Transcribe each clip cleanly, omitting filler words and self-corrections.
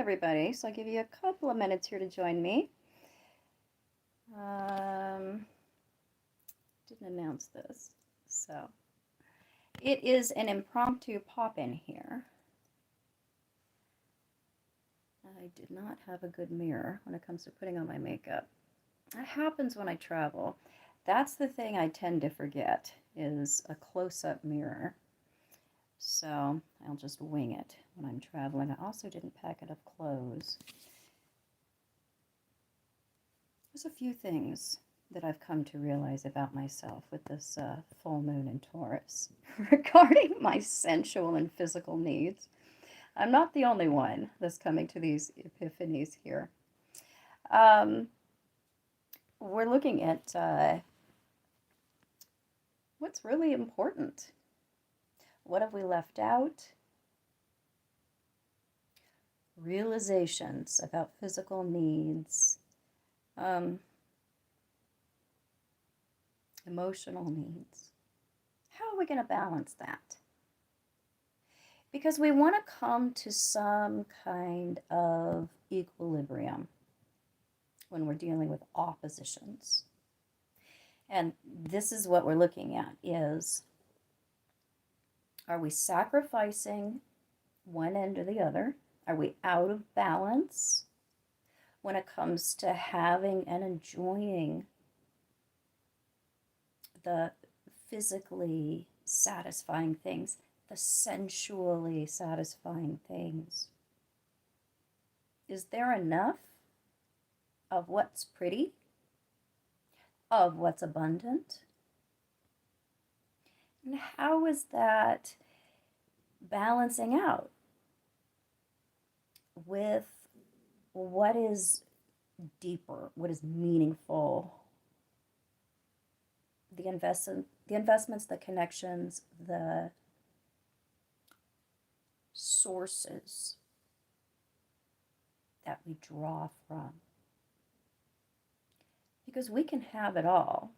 everybody. So I'll give you a couple of minutes here to join me. Didn't announce this. So it is an impromptu pop-in here. I did not have a good mirror when it comes to putting on my makeup. That happens when I travel. That's the thing I tend to forget, is a close-up mirror. So I'll just wing it when I'm traveling. I also didn't pack enough clothes. There's a few things that I've come to realize about myself with this full moon in Taurus regarding my sensual and physical needs. I'm not the only one that's coming to these epiphanies here. We're looking at what's really important. What have we left out? Realizations about physical needs, emotional needs. How are we going to balance that? Because we want to come to some kind of equilibrium when we're dealing with oppositions. And this is what we're looking at is, are we sacrificing one end or the other? Are we out of balance when it comes to having and enjoying the physically satisfying things, the sensually satisfying things? Is there enough of what's pretty, of what's abundant? And how is that balancing out with what is deeper, what is meaningful, the investments, the connections, the sources that we draw from? Because we can have it all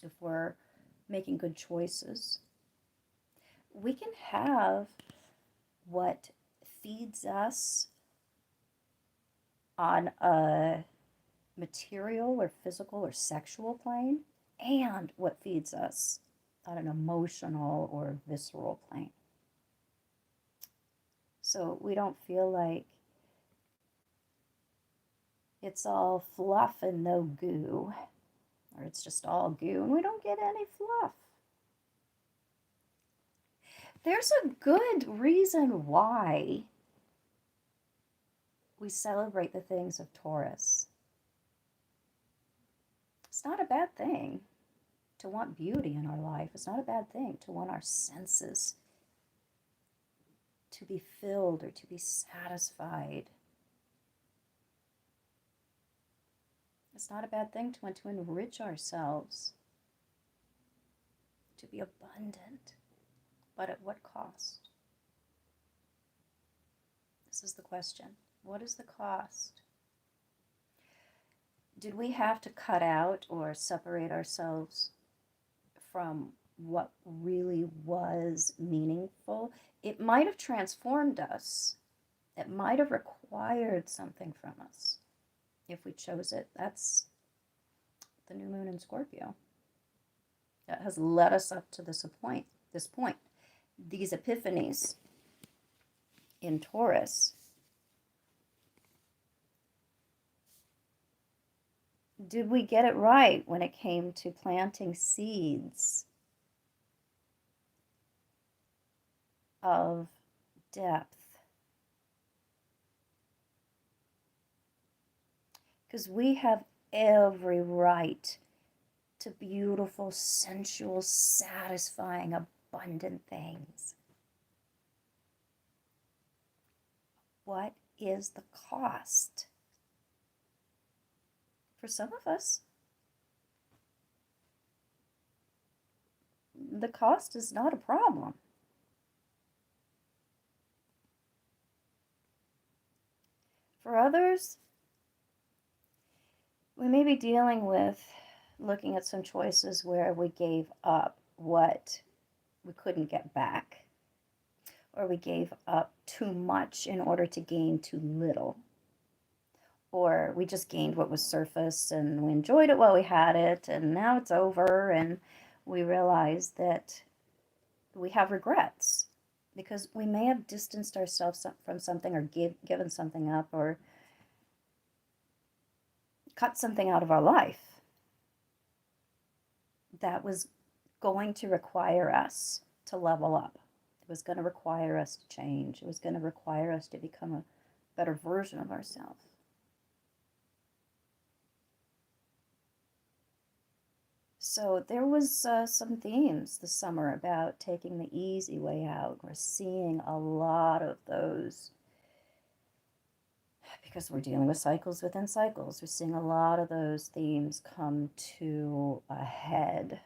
if we're making good choices. We can have what feeds us on a material or physical or sexual plane, and what feeds us on an emotional or visceral plane. So we don't feel like it's all fluff and no goo, or it's just all goo and we don't get any fluff. There's a good reason why we celebrate the things of Taurus. It's not a bad thing to want beauty in our life. It's not a bad thing to want our senses to be filled or to be satisfied. It's not a bad thing to want to enrich ourselves, to be abundant. But at what cost? This is the question. What is the cost? Did we have to cut out or separate ourselves from what really was meaningful? It might have transformed us. It might have required something from us if we chose it. That's the new moon in Scorpio. That has led us up to this point. These epiphanies in Taurus. Did we get it right when it came to planting seeds of depth? Because we have every right to beautiful, sensual, satisfying, abundant things. What is the cost? For some of us, the cost is not a problem. For others, we may be dealing with looking at some choices where we gave up what we couldn't get back, or we gave up too much in order to gain too little, or we just gained what was surface and we enjoyed it while we had it, and now it's over, and we realize that we have regrets because we may have distanced ourselves from something, or given something up, or cut something out of our life that was going to require us to level up. It was going to require us to change. It was going to require us to become a better version of ourselves. So there was some themes this summer about taking the easy way out. We're seeing a lot of those because we're dealing with cycles within cycles. We're seeing a lot of those themes come to a head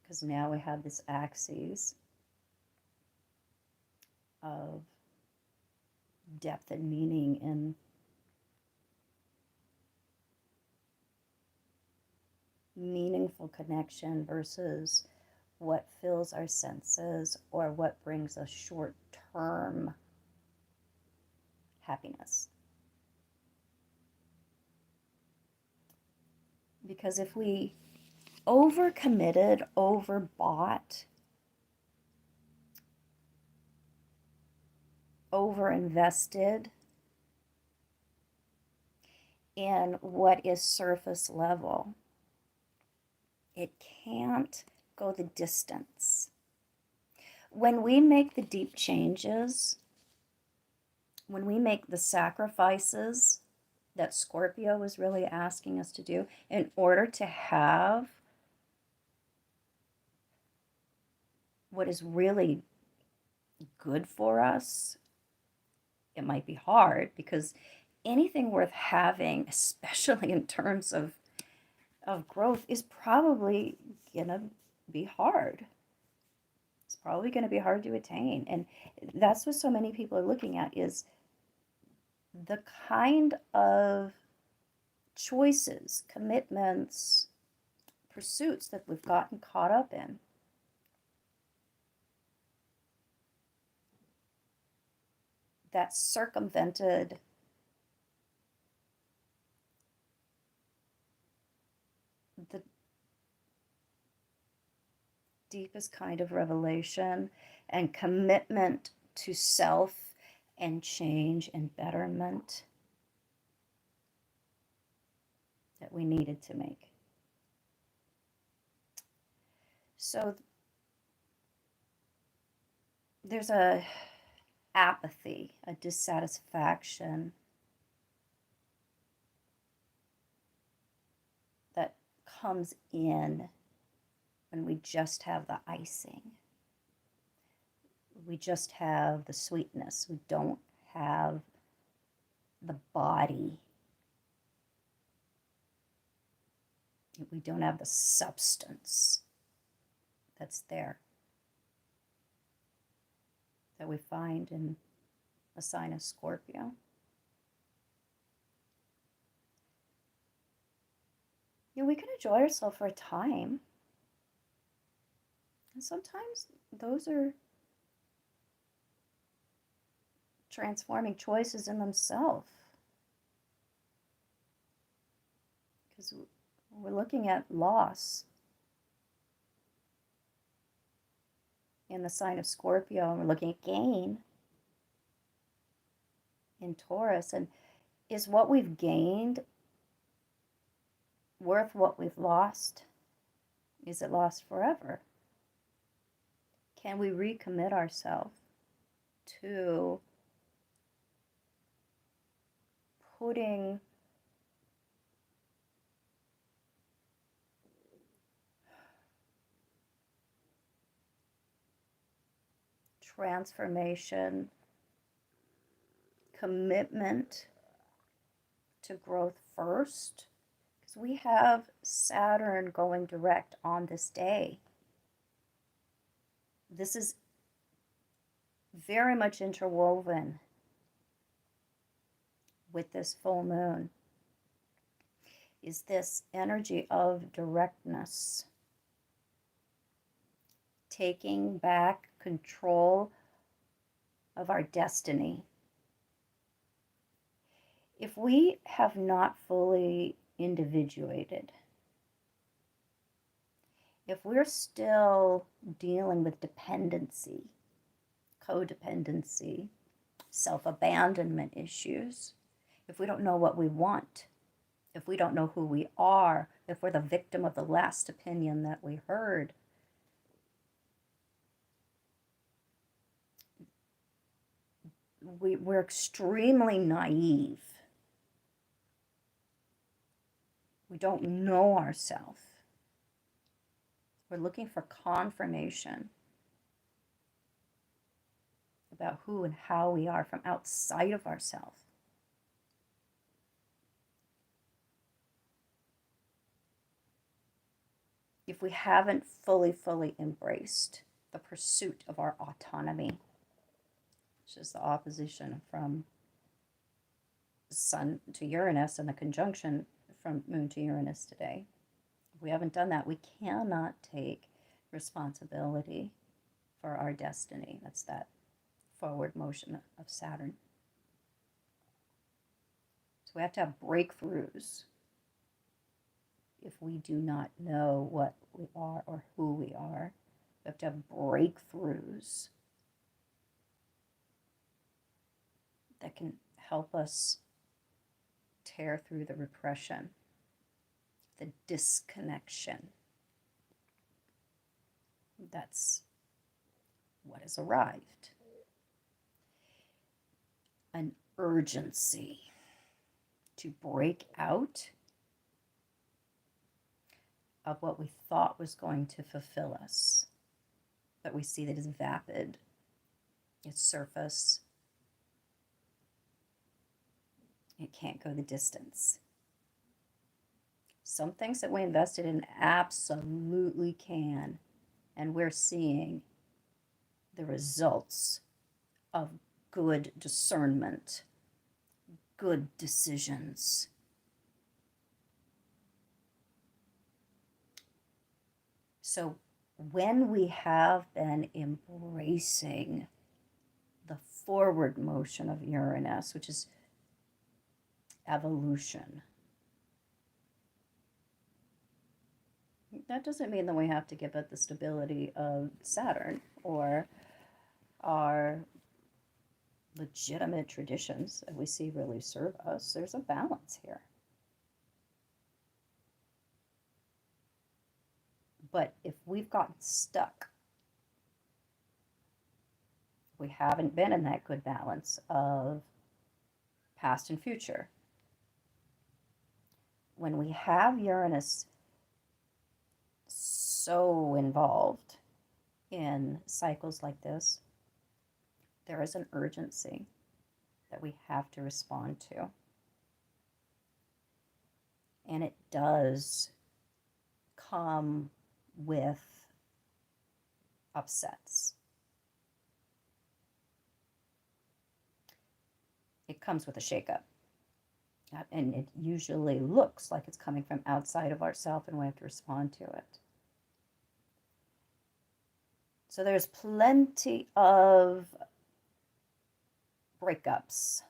because now we have this axis of depth and meaning in meaningful connection versus what fills our senses or what brings us short-term happiness. Because if we overcommitted, overbought, overinvested in what is surface level, it can't go the distance. When we make the deep changes, when we make the sacrifices that Scorpio is really asking us to do in order to have what is really good for us, it might be hard because anything worth having, especially in terms of growth, is probably gonna be hard. It's probably gonna be hard to attain. And that's what so many people are looking at, is the kind of choices, commitments, pursuits that we've gotten caught up in. That circumvented the deepest kind of revelation and commitment to self and change and betterment that we needed to make. So there's a apathy, a dissatisfaction that comes in when we just have the icing. We just have the sweetness. We don't have the body. We don't have the substance that's there, that we find in a sign of Scorpio. We can enjoy ourselves for a time. And sometimes those are transforming choices in themselves. Because we're looking at loss in the sign of Scorpio, and we're looking at gain in Taurus. And is what we've gained worth what we've lost? Is it lost forever? Can we recommit ourselves to putting transformation, commitment to growth first? Because we have Saturn going direct on this day. This is very much interwoven with this full moon, is this energy of directness, taking back control of our destiny. If we have not fully individuated, if we're still dealing with dependency, codependency, self-abandonment issues, if we don't know what we want, if we don't know who we are, if we're the victim of the last opinion that we heard, we're extremely naive. We don't know ourselves. We're looking for confirmation about who and how we are from outside of ourselves. If we haven't fully embraced the pursuit of our autonomy, which is the opposition from Sun to Uranus and the conjunction from Moon to Uranus today, if we haven't done that, we cannot take responsibility for our destiny. That's that forward motion of Saturn. So we have to have breakthroughs if we do not know what we are or who we are. We have to have breakthroughs that can help us tear through the repression, the disconnection. That's what has arrived. An urgency to break out of what we thought was going to fulfill us, but we see that it's vapid, it's surface, it can't go the distance. Some things that we invested in absolutely can, and we're seeing the results of good discernment, good decisions. So when we have been embracing the forward motion of Uranus, which is evolution, that doesn't mean that we have to give up the stability of Saturn or our legitimate traditions that we see really serve us. There's a balance here. But if we've gotten stuck, we haven't been in that good balance of past and future. When we have Uranus so involved in cycles like this, there is an urgency that we have to respond to. And it does come with upsets. It comes with a shakeup. And it usually looks like it's coming from outside of ourselves, and we have to respond to it. So there's plenty of breakups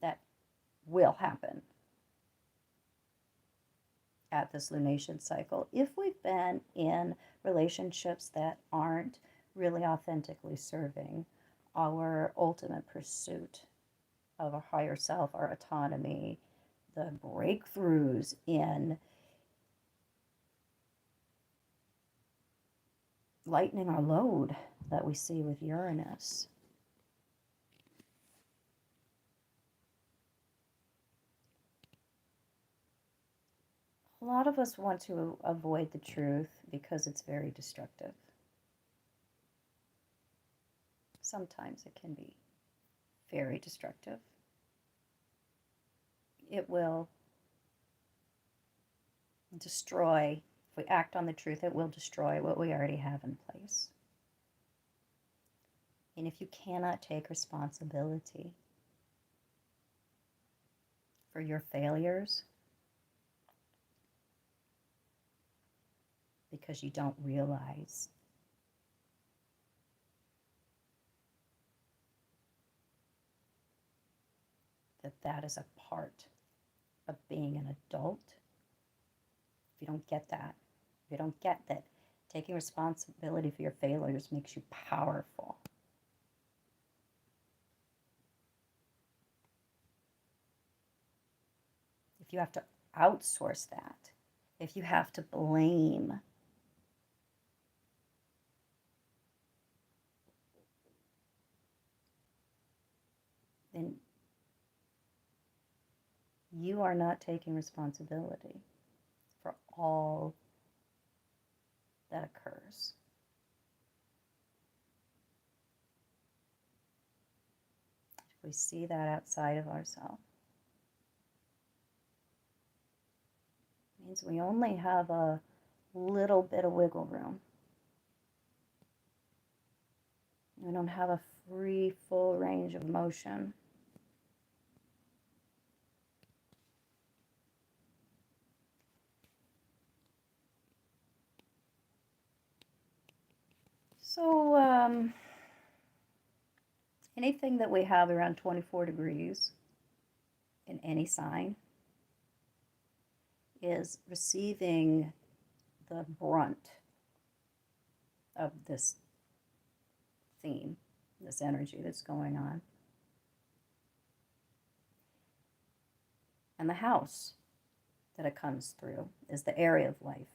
that will happen at this lunation cycle if we've been in relationships that aren't really authentically serving our ultimate pursuit of our higher self, our autonomy, the breakthroughs in lightening our load that we see with Uranus. A lot of us want to avoid the truth because it's very destructive. Sometimes it can be very destructive. It will destroy, if we act on the truth, it will destroy what we already have in place. And if you cannot take responsibility for your failures, because you don't realize that that is a part of being an adult. If you don't get that, if you don't get that taking responsibility for your failures makes you powerful. If you have to outsource that, if you have to blame, then you are not taking responsibility for all that occurs. If we see that outside of ourselves, it means we only have a little bit of wiggle room. We don't have a free, full range of motion. So, anything that we have around 24 degrees in any sign is receiving the brunt of this theme, this energy that's going on. And the house that it comes through is the area of life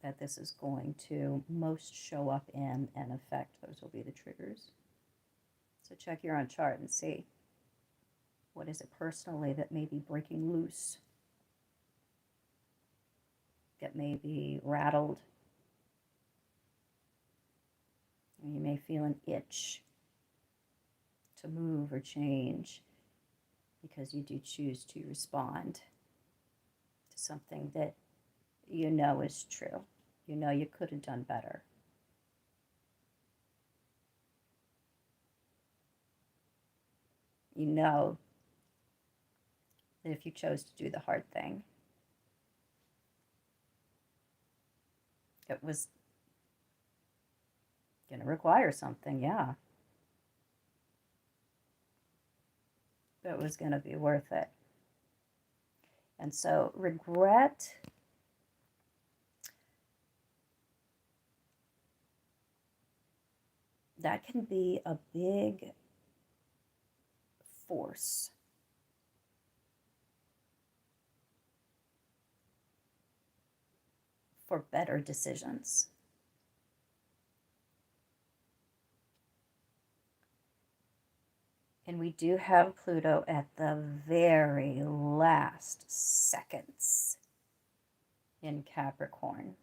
that this is going to most show up in and affect. Those will be the triggers. So check your own chart and see what is it personally that may be breaking loose, that may be rattled. And you may feel an itch to move or change because you do choose to respond to something that you know is true. You know you could have done better. You know that if you chose to do the hard thing, it was going to require something, yeah. But it was going to be worth it. And so regret, that can be a big force for better decisions. And we do have Pluto at the very last seconds in Capricorn.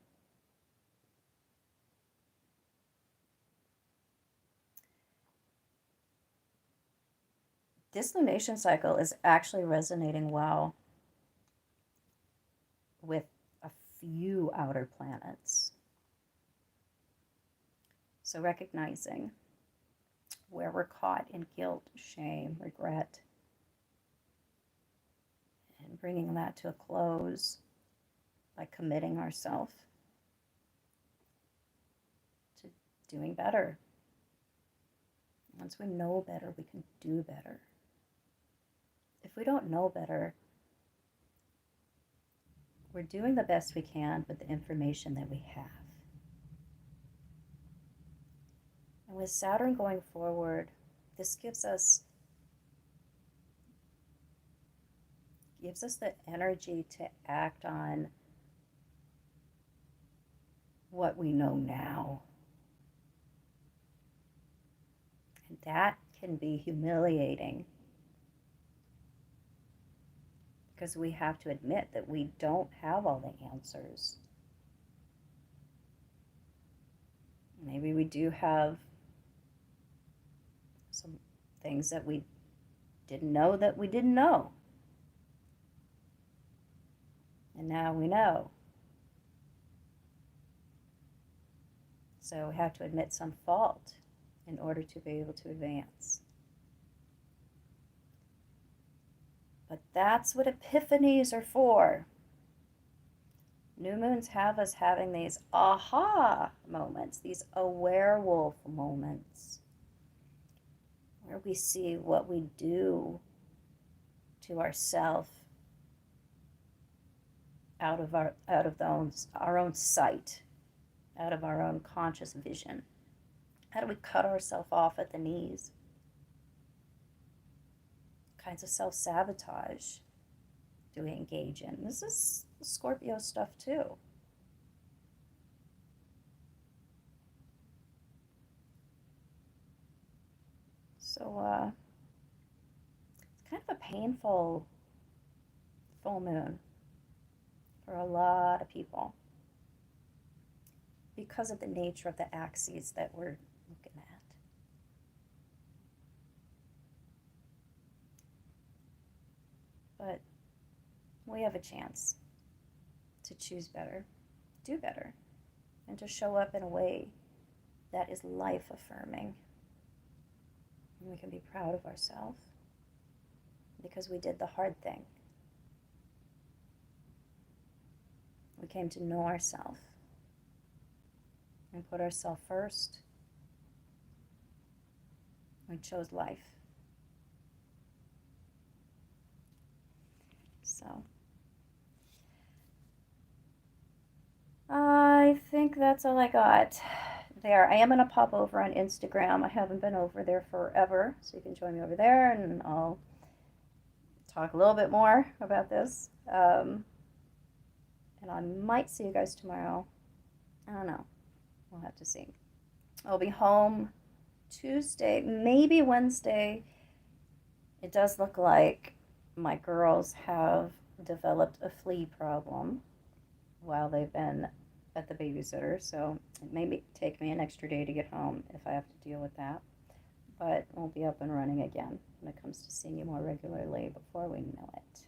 This lunation cycle is actually resonating well with a few outer planets. So recognizing where we're caught in guilt, shame, regret, and bringing that to a close by committing ourselves to doing better. Once we know better, we can do better. If we don't know better, we're doing the best we can with the information that we have. And with Saturn going forward, this gives us the energy to act on what we know now. And that can be humiliating because we have to admit that we don't have all the answers. Maybe we do have some things that we didn't know that we didn't know. And now we know. So we have to admit some fault in order to be able to advance. But that's what epiphanies are for. New moons have us having these aha moments, these werewolf moments, where we see what we do to ourself out of our own sight, out of our own conscious vision. How do we cut ourselves off at the knees? What kinds of self-sabotage do we engage in? This is Scorpio stuff too. So it's kind of a painful full moon for a lot of people because of the nature of the axes that we're looking at. But we have a chance to choose better, do better, and to show up in a way that is life affirming. And we can be proud of ourselves because we did the hard thing. We came to know ourselves and put ourselves first. We chose life. So I think that's all I got there. I am going to pop over on Instagram. I haven't been over there forever, so you can join me over there and I'll talk a little bit more about this. And I might see you guys tomorrow. I don't know. We'll have to see. I'll be home Tuesday, maybe Wednesday. It does look like my girls have developed a flea problem while they've been at the babysitter, so it may take me an extra day to get home if I have to deal with that. But we'll be up and running again when it comes to seeing you more regularly before we know it.